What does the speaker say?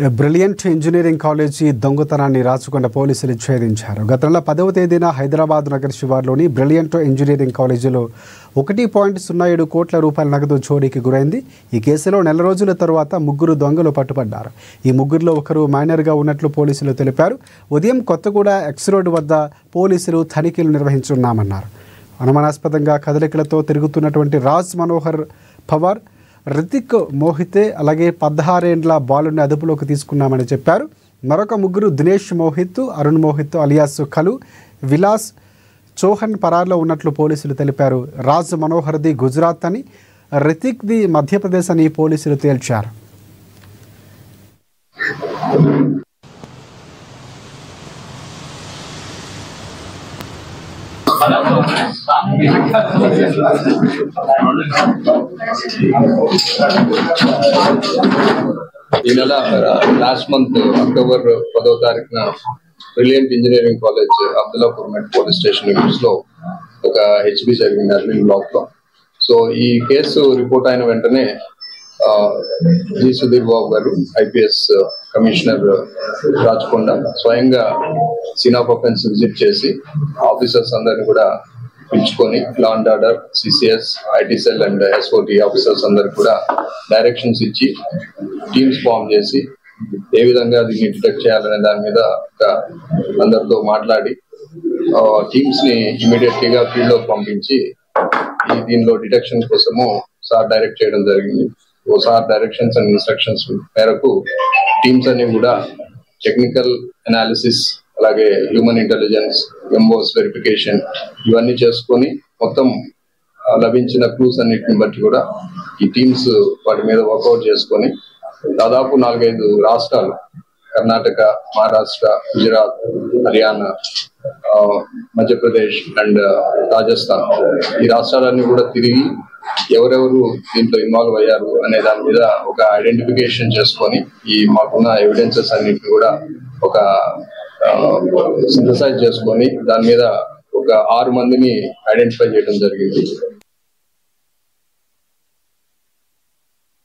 Brilliant engineering college దొంగతనాన్ని Rachakonda పోలీసులు ఛేదించారు. గత నెల 10వ తేదీన హైదరాబాద్ నగర శివార్లోని బ్రిలియంట్ ఇంజనీరింగ్ కాలేజీలో 1.07 కోట్ల రూపాయల నగదు చోరీకి గురైంది. ఈ కేసులో నెల రోజుల తరువాత ముగ్గురు దొంగలు పట్టుబడ్డారు. ఈ ముగ్గురులో ఒకరు మైనర్గా ఉన్నట్లు పోలీసులు తెలిపారు. ఉదయం కొత్తగూడ ఎక్స్ రోడ్ వద్ద పోలీసులు తనిఖీలు నిర్వహించున్నామన్నారు. అనుమానాస్పదంగా కదలికలతో తిరుగుతున్నటువంటి రాజ్ మనోహర్ పవార్, రితిక్ మోహితే అలాగే 16 ఏండ్ల బాలుని అదుపులోకి తీసుకున్నామని చెప్పారు. మరొక ముగ్గురు దినేష్ మోహిత్, అరుణ్ మోహిత్ అలియాస్ కలు, విలాస్ చౌహాన్ పరార్లో ఉన్నట్లు పోలీసులు తెలిపారు. రాజ్ మనోహర్ది గుజరాత్ అని, రితిక్ది మధ్యప్రదేశ్ అని పోలీసులు తేల్చారు. ఈ నెల లాస్ట్ మంత్ అక్టోబర్ 10వ తారీఖున బ్రిలియంట్ ఇంజనీరింగ్ కాలేజ్ అబ్దుల్లాపూర్ మెట్ పోలీస్ స్టేషన్ లిమిట్స్ లో ఒక హెచ్బి జరిగింది అడ్మిన్ బ్లాక్ లో. సో ఈ కేసు రిపోర్ట్ అయిన వెంటనే జి సుధీర్ బాబు గారు ఐపీఎస్ కమిషనర్ రాచకొండ స్వయంగా సీన్ ఆఫ్ అఫెన్స్ విజిట్ చేసి ఆఫీసర్స్ అందరిని కూడా పిలుచుకొని law and order, CCS, IT cell and SOT officers అందరికి కూడా డైరెక్షన్స్ ఇచ్చి టీమ్స్ ఫామ్ చేసి ఏ విధంగా దీన్ని డిటెక్ట్ చేయాలనే దాని మీద అందరితో మాట్లాడి టీమ్స్ ని ఇమీడియట్లీ గా ఫీల్డ్ లోకి పంపించి దీనిలో డిటెక్షన్ కోసము సార్ డైరెక్ట్ చేయడం జరిగింది. సార్ డైరెక్షన్స్ అండ్ ఇన్స్ట్రక్షన్స్ మేరకు టీమ్స్ అన్ని కూడా టెక్నికల్ అనాలిసిస్, అలాగే హ్యూమన్ ఇంటెలిజెన్స్, ఎంఓస్ వెరిఫికేషన్ ఇవన్నీ చేసుకొని మొత్తం లభించిన క్లూస్ అన్నిటిని బట్టి కూడా ఈ టీమ్స్ వాటి మీద వర్కౌట్ చేసుకొని దాదాపు 4-5 రాష్ట్రాలు, కర్ణాటక, మహారాష్ట్ర, గుజరాత్, హర్యానా, మధ్యప్రదేశ్ అండ్ రాజస్థాన్ ఈ రాష్ట్రాలన్నీ కూడా తిరిగి ఎవరెవరు దీంట్లో ఇన్వాల్వ్ అయ్యారు అనే దాని మీద ఒక ఐడెంటిఫికేషన్ చేసుకొని ఈ మాకున్న ఎవిడెన్సెస్ అన్నిటిని కూడా ఒక సింథసైజ్ చేసుకొని దాని మీద ఒక 6 మందిని ఐడెంటిఫై చేయడం జరిగింది.